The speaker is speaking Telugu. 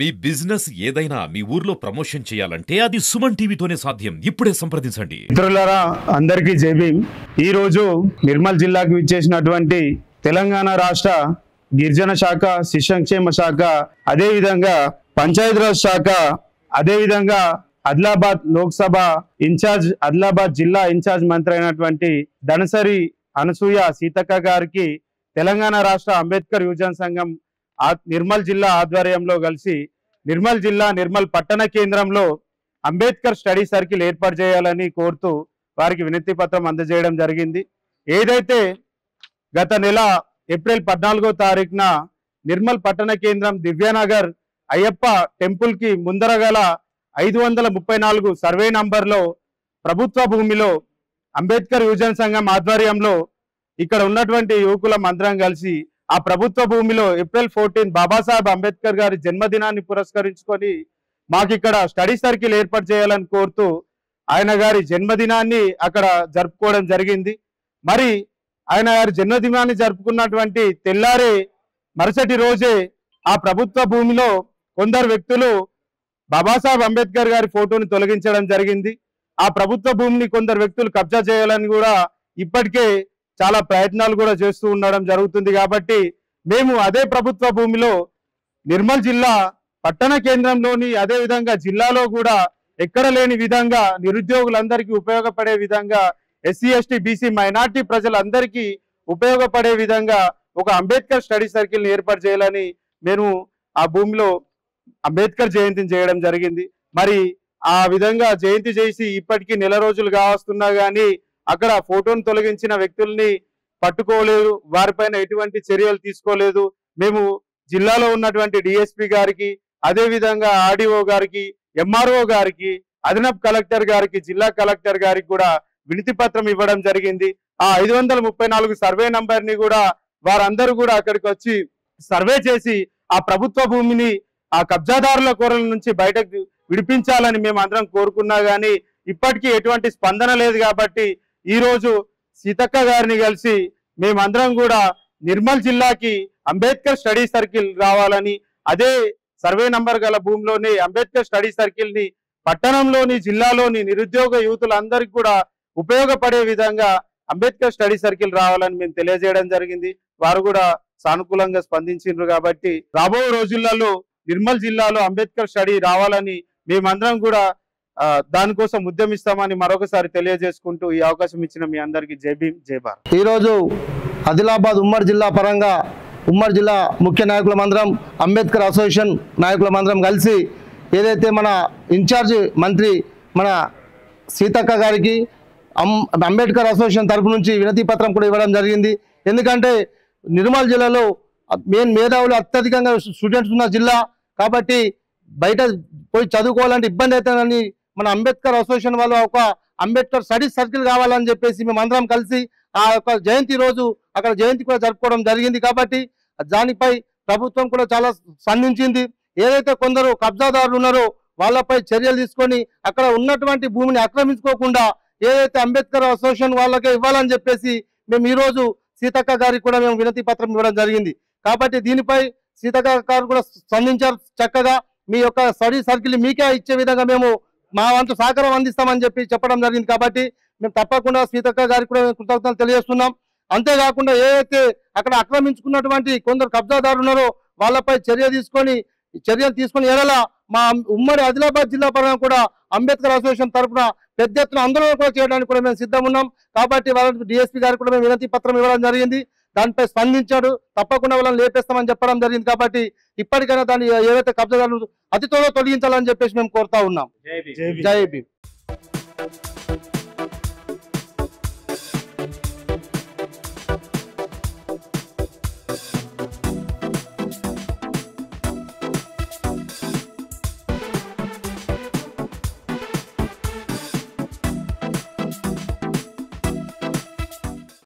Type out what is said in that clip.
మీ బిజినెస్ ఏదైనా మీ ఊర్లో ప్రమోషన్ చేయాలంటే అది సుమన్ టీవీతోనే సాధ్యం. ఇప్పుడే సంప్రదించండి. మిత్రులారా అందరికీ జై భీమ్. ఈరోజు నిర్మల్ జిల్లాకు విచ్చేసినటువంటి తెలంగాణ రాష్ట్ర గిరిజన శాఖ, శిశు సంక్షేమ శాఖ, అదేవిధంగా పంచాయతీరాజ్ శాఖ, అదేవిధంగా ఆదిలాబాద్ లోక్సభ ఇన్ఛార్జ్, ఆదిలాబాద్ జిల్లా ఇన్ఛార్జ్ మంత్రి అయినటువంటి ధనసరి అనసూయ సీతక్క గారికి తెలంగాణ రాష్ట్ర అంబేద్కర్ యువజన సంఘం నిర్మల్ జిల్లా ఆధ్వర్యంలో కలిసి నిర్మల్ జిల్లా నిర్మల్ పట్టణ కేంద్రంలో అంబేద్కర్ స్టడీ సర్కిల్ ఏర్పాటు చేయాలని కోరుతూ వారికి వినతి పత్రం అందజేయడం జరిగింది. ఏదైతే గత నెల ఏప్రిల్ 14వ తారీఖున నిర్మల్ పట్టణ కేంద్రం దివ్యానగర్ అయ్యప్ప టెంపుల్ కి ముందర గల 534 సర్వే నంబర్లో ప్రభుత్వ భూమిలో అంబేద్కర్ యువజన సంఘం ఆధ్వర్యంలో ఇక్కడ ఉన్నటువంటి యువకులం అందరం కలిసి ఆ ప్రభుత్వ భూమిలో ఏప్రిల్ 14 బాబాసాహెబ్ అంబేద్కర్ గారి జన్మదినాన్ని పురస్కరించుకొని మాకు ఇక్కడ స్టడీ సర్కిల్ ఏర్పాటు చేయాలని కోరుతూ ఆయన గారి జన్మదినాన్ని అక్కడ జరుపుకోవడం జరిగింది. మరి ఆయన గారి జన్మదినాన్ని జరుపుకున్నటువంటి తెల్లారే మరుసటి రోజే ఆ ప్రభుత్వ భూమిలో కొందరు వ్యక్తులు బాబాసాహెబ్ అంబేద్కర్ గారి ఫోటోని తొలగించడం జరిగింది. ఆ ప్రభుత్వ భూమిని కొందరు వ్యక్తులు కబ్జా చేయాలని కూడా ఇప్పటికే చాలా ప్రయత్నాలు కూడా చేస్తూ ఉండడం జరుగుతుంది. కాబట్టి మేము అదే ప్రభుత్వ భూమిలో నిర్మల్ జిల్లా పట్టణ కేంద్రంలోని అదేవిధంగా జిల్లాలో కూడా ఎక్కడ లేని విధంగా నిరుద్యోగులందరికీ ఉపయోగపడే విధంగా ఎస్సీ ఎస్టీ బీసీ మైనార్టీ ప్రజలందరికీ ఉపయోగపడే విధంగా ఒక అంబేద్కర్ స్టడీ సర్కిల్ని ఏర్పాటు చేయాలని మేము ఆ భూమిలో అంబేద్కర్ జయంతిని చేయడం జరిగింది. మరి ఆ విధంగా జయంతి చేసి ఇప్పటికీ నెల రోజులు కావస్తున్నా కానీ అక్కడ ఫోటోను తొలగించిన వ్యక్తుల్ని పట్టుకోలేదు, వారిపైన ఎటువంటి చర్యలు తీసుకోలేదు. మేము జిల్లాలో ఉన్నటువంటి డిఎస్పీ గారికి, అదేవిధంగా ఆర్డీఓ గారికి, ఎంఆర్ఓ గారికి, అదనపు కలెక్టర్ గారికి, జిల్లా కలెక్టర్ గారికి కూడా వినతి పత్రం ఇవ్వడం జరిగింది. ఆ 534 సర్వే నంబర్ ని కూడా వారందరూ కూడా అక్కడికి వచ్చి సర్వే చేసి ఆ ప్రభుత్వ భూమిని ఆ కబ్జాదారుల కోరల నుంచి బయటకు విడిపించాలని మేము అందరం కోరుకున్నా గానీ ఇప్పటికీ ఎటువంటి స్పందన లేదు. కాబట్టి ఈ రోజు సీతక్క గారిని కలిసి మేమందరం కూడా నిర్మల్ జిల్లాకి అంబేద్కర్ స్టడీ సర్కిల్ రావాలని, అదే సర్వే నంబర్ గల భూమిలోని అంబేద్కర్ స్టడీ సర్కిల్ ని పట్టణంలోని జిల్లాలోని నిరుద్యోగ యువతులందరికీ కూడా ఉపయోగపడే విధంగా అంబేద్కర్ స్టడీ సర్కిల్ రావాలని మేము తెలియజేయడం జరిగింది. వారు కూడా సానుకూలంగా స్పందించారు. కాబట్టి రాబో రోజులలో నిర్మల్ జిల్లాలో అంబేద్కర్ స్టడీ రావాలని మేమందరం కూడా దానికోసం ఉద్యమిస్తామని మరొకసారి తెలియజేసుకుంటూ ఈ అవకాశం ఇచ్చిన మీ అందరికీ జై భీమ్, జై భారత్. ఈరోజు ఆదిలాబాద్ ఉమ్మడి జిల్లా పరంగా ఉమ్మడి జిల్లా ముఖ్య నాయకుల మందరం, అంబేద్కర్ అసోసియేషన్ నాయకుల మందరం కలిసి ఏదైతే మన ఇన్ఛార్జ్ మంత్రి మన సీతక్క గారికి అంబేద్కర్ అసోసియేషన్ తరపు నుంచి వినతి పత్రం కూడా ఇవ్వడం జరిగింది. ఎందుకంటే నిర్మల్ జిల్లాలో మేధావులు అత్యధికంగా స్టూడెంట్స్ ఉన్న జిల్లా కాబట్టి బయట పోయి చదువుకోవాలంటే ఇబ్బంది అవుతుందని మన అంబేద్కర్ అసోసియేషన్ వాళ్ళు ఒక అంబేద్కర్ స్టడీ సర్కిల్ కావాలని చెప్పేసి మేము అందరం కలిసి ఆ యొక్క జయంతి రోజు అక్కడ జయంతి కూడా జరుపుకోవడం జరిగింది. కాబట్టి దానిపై ప్రభుత్వం కూడా చాలా స్పందించింది. ఏదైతే కొందరు కబ్జాదారులు ఉన్నారో వాళ్ళపై చర్యలు తీసుకొని అక్కడ ఉన్నటువంటి భూమిని ఆక్రమించుకోకుండా ఏదైతే అంబేద్కర్ అసోసియేషన్ వాళ్ళకే ఇవ్వాలని చెప్పేసి మేము ఈరోజు సీతక్క గారికి కూడా మేము వినతి పత్రం ఇవ్వడం జరిగింది. కాబట్టి దీనిపై సీతక్క గారు కూడా స్పందించారు. చక్కగా మీ యొక్క స్టడీ సర్కిల్ మీకే ఇచ్చే విధంగా మేము మా వంతు సహకారం అందిస్తామని చెప్పడం జరిగింది. కాబట్టి మేము తప్పకుండా సీతక్క గారికి కూడా కృతజ్ఞతలు తెలియజేస్తున్నాం. అంతేకాకుండా ఏదైతే అక్కడ ఆక్రమించుకున్నటువంటి కొందరు కబ్జాదారులు ఉన్నారో వాళ్ళపై చర్యలు తీసుకొని ఎడల మా ఉమ్మడి ఆదిలాబాద్ జిల్లా పరంగా కూడా అంబేద్కర్ అసోసియేషన్ తరఫున పెద్ద ఎత్తున ఆందోళన కూడా చేయడానికి కూడా మేము సిద్ధం ఉన్నాం. కాబట్టి వాళ్ళకి డిఎస్పీ గారికి కూడా మేము వినతి పత్రం ఇవ్వడం జరిగింది. దానిపై స్పందించాడు. తప్పకుండా వాళ్ళని లేపేస్తామని చెప్పడం జరిగింది. కాబట్టి ఇప్పటికైనా దాన్ని ఏవైతే కబ్జాదారులు అతి త్వరలో తొలగించాలని చెప్పేసి మేము కోరుతా ఉన్నాం. జై భీమ్.